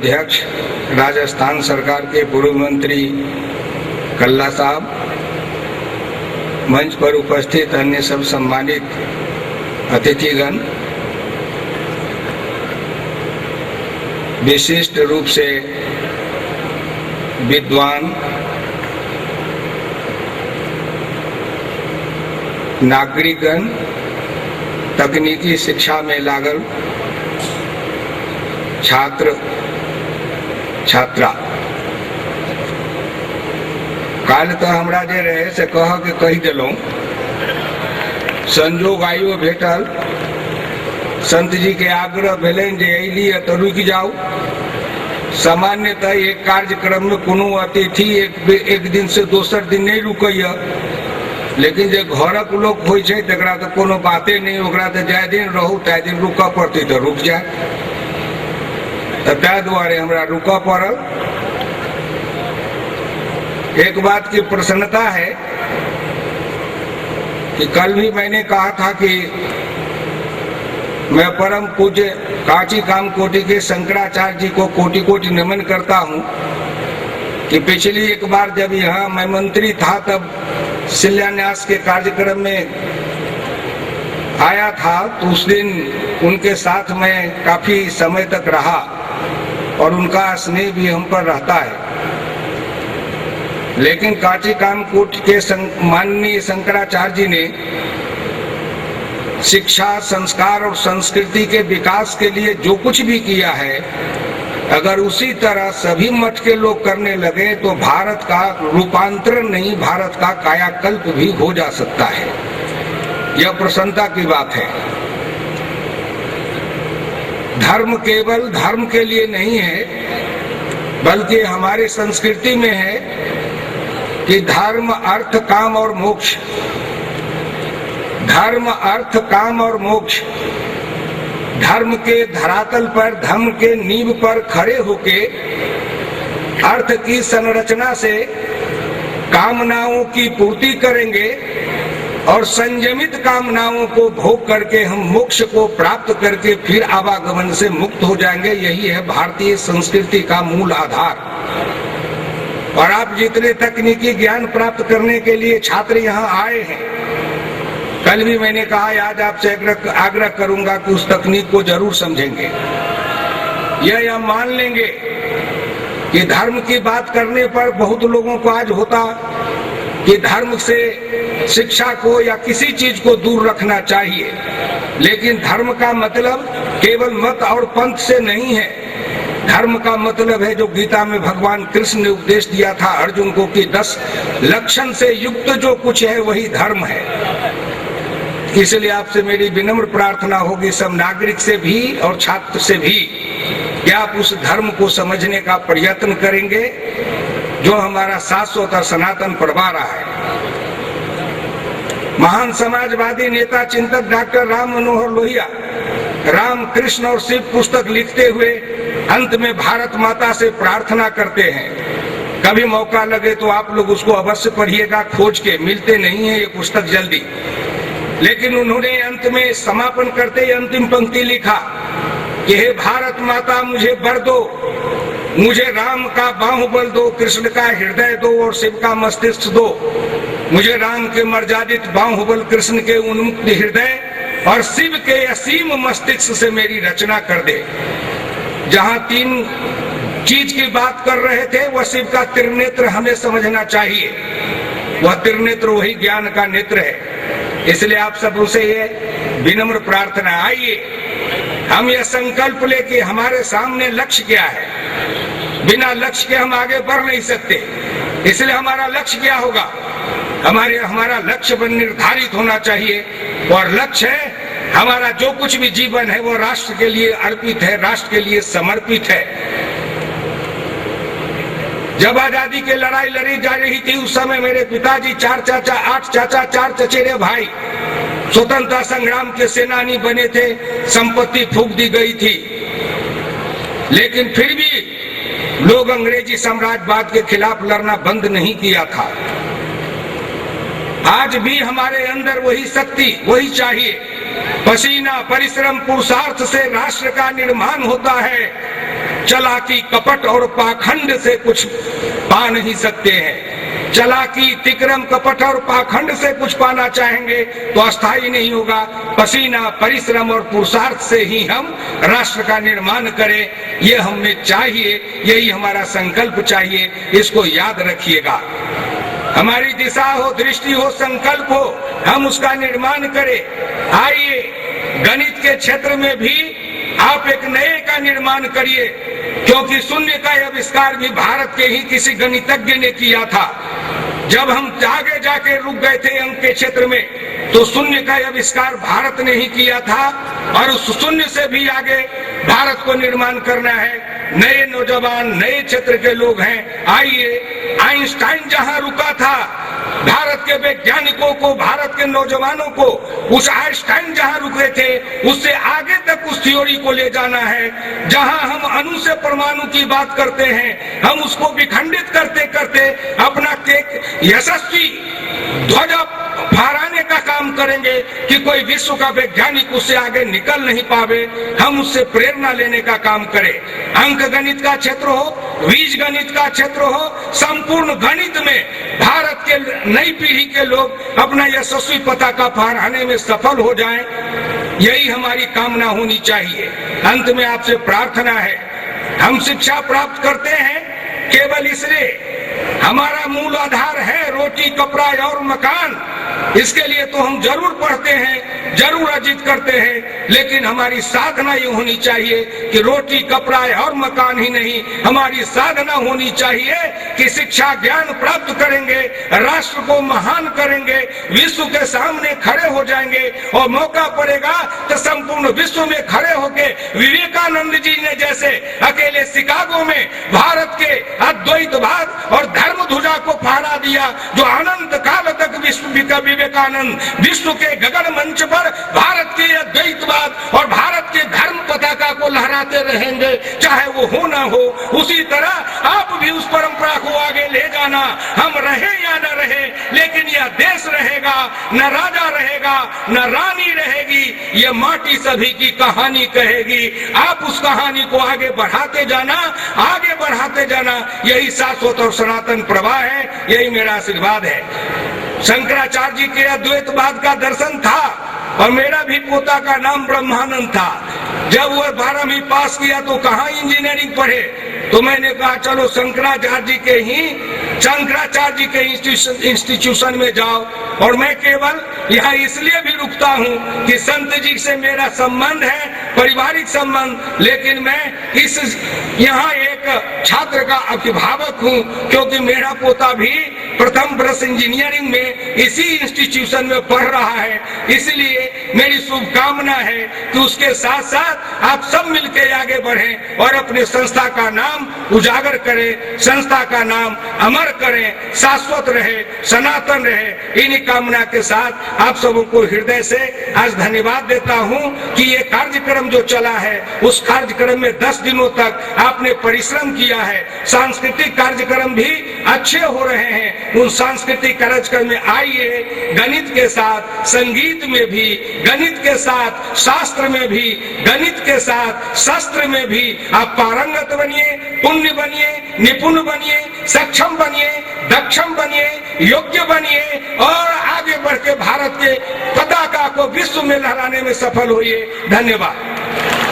अध्यक्ष राजस्थान सरकार के पूर्व मंत्री कल्ला साहब, मंच पर उपस्थित अन्य सब सम्मानित अतिथिगण, विशिष्ट रूप से विद्वान नागरिकगण, तकनीकी शिक्षा में लागल छात्र छात्रा, काल तो हमरा जे रहे से कह के कही दिलों, संजोग आयो भेटल, संत जी के आग्रह भेलन जे अलिए तो रुक जाओ। सामान्यतः एक कार्यक्रम में कोनो अतिथि एक दिन से दोसर दिन नहीं रुकैया, लेकिन जे घरक लोग होइ छै तकरा तो कोनो बाते नहीं, ओकरा तो जाय दिन रहू ताय दिन रुकऽ पड़तै तो रुक जाए। ताहि दुआरे हमरा रुकऽ पड़ल। एक बात की प्रसन्नता है कि कल भी मैंने कहा था कि मैं परम पूज्य कांची काम कोटि के शंकराचार्य जी को कोटि कोटि नमन करता हूं कि पिछली एक बार जब यहाँ मैं मंत्री था तब शिलान्यास के कार्यक्रम में आया था, तो उस दिन उनके साथ मैं काफी समय तक रहा और उनका स्नेह भी हम पर रहता है। लेकिन कांची कामकोट के माननीय शंकराचार्य जी ने शिक्षा, संस्कार और संस्कृति के विकास के लिए जो कुछ भी किया है, अगर उसी तरह सभी मठ के लोग करने लगे तो भारत का रूपांतरण नहीं, भारत का कायाकल्प भी हो जा सकता है। यह प्रसन्नता की बात है। धर्म केवल धर्म के लिए नहीं है, बल्कि हमारी संस्कृति में है कि धर्म, अर्थ, काम और मोक्ष, धर्म, अर्थ, काम और मोक्ष, धर्म के धरातल पर, धर्म के नींव पर खड़े होके अर्थ की संरचना से कामनाओं की पूर्ति करेंगे और संयमित कामनाओं को भोग करके हम मोक्ष को प्राप्त करके फिर आवागमन से मुक्त हो जाएंगे। यही है भारतीय संस्कृति का मूल आधार। और आप जितने तकनीकी ज्ञान प्राप्त करने के लिए छात्र यहाँ आए हैं, कल भी मैंने कहा, आज आपसे आग्रह करूंगा कि उस तकनीक को जरूर समझेंगे। यह मान लेंगे कि धर्म की बात करने पर बहुत लोगों को आज होता कि धर्म से शिक्षा को या किसी चीज को दूर रखना चाहिए, लेकिन धर्म का मतलब केवल मत और पंथ से नहीं है। धर्म का मतलब है जो गीता में भगवान कृष्ण ने उपदेश दिया था अर्जुन को कि 10 लक्षण से युक्त जो कुछ है वही धर्म है। इसलिए आपसे मेरी विनम्र प्रार्थना होगी, सब नागरिक से भी और छात्र से भी, कि आप उस धर्म को समझने का प्रयत्न करेंगे जो हमारा शाश्वत और सनातन प्रवाह रहा है। महान समाजवादी नेता चिंतक डॉक्टर राम मनोहर लोहिया राम, कृष्ण और शिव पुस्तक लिखते हुए अंत में भारत माता से प्रार्थना करते हैं। कभी मौका लगे तो आप लोग उसको अवश्य पढ़िएगा, खोज के, मिलते नहीं है ये पुस्तक जल्दी। लेकिन उन्होंने अंत में समापन करते ही अंतिम पंक्ति लिखा कि हे भारत माता, मुझे वर दो, मुझे राम का बाहुबल दो, कृष्ण का हृदय दो और शिव का मस्तिष्क दो। मुझे राम के मर्यादित बाहुबल, कृष्ण के उन्मुक्त हृदय और शिव के असीम मस्तिष्क से मेरी रचना कर दे। जहां 3 चीज की बात कर रहे थे, वह शिव का त्रिनेत्र हमें समझना चाहिए। वह त्रिनेत्र वही ज्ञान का नेत्र है। इसलिए आप सबों से ये विनम्र प्रार्थना, आइए हम यह संकल्प ले कि हमारे सामने लक्ष्य क्या है। बिना लक्ष्य के हम आगे बढ़ नहीं सकते। इसलिए हमारा लक्ष्य क्या होगा? हमारा लक्ष्य निर्धारित होना चाहिए, और लक्ष्य है हमारा जो कुछ भी जीवन है वो राष्ट्र के लिए अर्पित है, राष्ट्र के लिए समर्पित है। जब आजादी की लड़ाई लड़ी जा रही थी उस समय मेरे पिताजी 4 चाचा, 8 चाचा, 4 चचेरे भाई स्वतंत्रता संग्राम के सेनानी बने थे। संपत्ति फूंक दी गई थी, लेकिन फिर भी लोग अंग्रेजी साम्राज्यवाद के खिलाफ लड़ना बंद नहीं किया था। आज भी हमारे अंदर वही शक्ति, वही चाहिए। पसीना, परिश्रम, पुरुषार्थ से राष्ट्र का निर्माण होता है। चालाकी कपट और पाखंड से कुछ पा नहीं सकते हैं। चालाकी तिक्रम कपट और पाखंड से कुछ पाना चाहेंगे तो अस्थायी नहीं होगा। पसीना परिश्रम और पुरुषार्थ से ही हम राष्ट्र का निर्माण करें, ये हमें चाहिए, यही हमारा संकल्प चाहिए। इसको याद रखिएगा। हमारी दिशा हो, दृष्टि हो, संकल्प हो, हम उसका निर्माण करें। आइए गणित के क्षेत्र में भी आप एक नए का निर्माण करिए, क्योंकि शून्य का आविष्कार भी भारत के ही किसी गणितज्ञ ने किया था। जब हम आगे जाके रुक गए थे अंक के क्षेत्र में, तो शून्य का आविष्कार भारत ने ही किया था और उस शून्य से भी आगे भारत को निर्माण करना है। नए नौजवान नए क्षेत्र के लोग हैं। आइए, आइंस्टाइन जहां रुका था, भारत के वैज्ञानिकों को, भारत के नौजवानों को उस आइंस्टाइन जहां रुके थे उससे आगे तक उस थ्योरी को ले जाना है। जहां हम अणु से परमाणु की बात करते हैं, हम उसको विखंडित करते करते अपना एक यशस्वी ध्वजा फहराने का काम करेंगे कि कोई विश्व का वैज्ञानिक उससे आगे निकल नहीं पावे। हम उससे प्रेरणा लेने का काम करें। अंक गणित का क्षेत्र हो, बीज गणित का क्षेत्र हो, संपूर्ण गणित में भारत के नई पीढ़ी के लोग अपना यशस्वी पताका फहराने में सफल हो जाएं, यही हमारी कामना होनी चाहिए। अंत में आपसे प्रार्थना है, हम शिक्षा प्राप्त करते हैं केवल इसलिए, हमारा मूल आधार है रोटी कपड़ा और मकान। इसके लिए तो हम जरूर पढ़ते हैं, जरूर अर्जित करते हैं, लेकिन हमारी साधना ये होनी चाहिए कि रोटी कपड़ा और मकान ही नहीं, हमारी साधना होनी चाहिए कि शिक्षा ज्ञान प्राप्त करेंगे, राष्ट्र को महान करेंगे, विश्व के सामने खड़े हो जाएंगे और मौका पड़ेगा तो संपूर्ण विश्व में खड़े होके विवेकानंद जी ने जैसे अकेले शिकागो में भारत के अद्वैतवाद और धर्म ध्वजा को फहरा दिया, जो अनंत काल तक विवेकानंद विश्व के गगन मंच पर भारत के अद्वैतवाद और भारत के धर्म पताका को लहराते रहेंगे, चाहे वो हो ना हो। उसी तरह आप भी उस परंपरा को आगे ले जाना। हम रहे या न रहे, लेकिन यह देश रहेगा, न राजा रहेगा, न रानी रहेगी, यह माटी सभी की कहानी कहेगी। आप उस कहानी को आगे बढ़ाते जाना, आगे बढ़ाते जाना, यही शाश्वत और सनातन प्रवाह है, यही मेरा आशीर्वाद है। शंकराचार्य जी के अद्वैतवाद का दर्शन था और मेरा भी पोता का नाम ब्रह्मानंद था। जब वह 12वीं पास किया तो कहाँ इंजीनियरिंग पढ़े, तो मैंने कहा चलो शंकराचार्य जी के इंस्टीट्यूशन में जाओ। और मैं केवल यहाँ इसलिए भी रुकता हूँ कि संत जी से मेरा संबंध है, पारिवारिक संबंध, लेकिन मैं इस यहाँ एक छात्र का अभिभावक हूँ, क्योंकि मेरा पोता भी प्रथम वर्ष इंजीनियरिंग में इसी इंस्टीट्यूशन में पढ़ रहा है। इसलिए मेरी शुभकामना है कि उसके साथ साथ आप सब मिलकर आगे बढ़ें और अपने संस्था का नाम उजागर करें, संस्था का नाम अमर करें, शाश्वत रहे, सनातन रहे। इन्हीं कामना के साथ आप सबों को हृदय से आज धन्यवाद देता हूं कि ये कार्यक्रम जो चला है, उस कार्यक्रम में 10 दिनों तक आपने परिश्रम किया है। सांस्कृतिक कार्यक्रम भी अच्छे हो रहे हैं। उन सांस्कृतिक कार्यक्रम में आइए, गणित के साथ संगीत में भी, गणित के साथ शास्त्र में भी, गणित के साथ शस्त्र में भी आप पारंगत बनिए, पुण्य बनिए, निपुण बनिए, सक्षम बनिए, दक्षम बनिए, योग्य बनिए और आगे बढ़ के भारत के पताका को विश्व में लहराने में सफल होइए। धन्यवाद।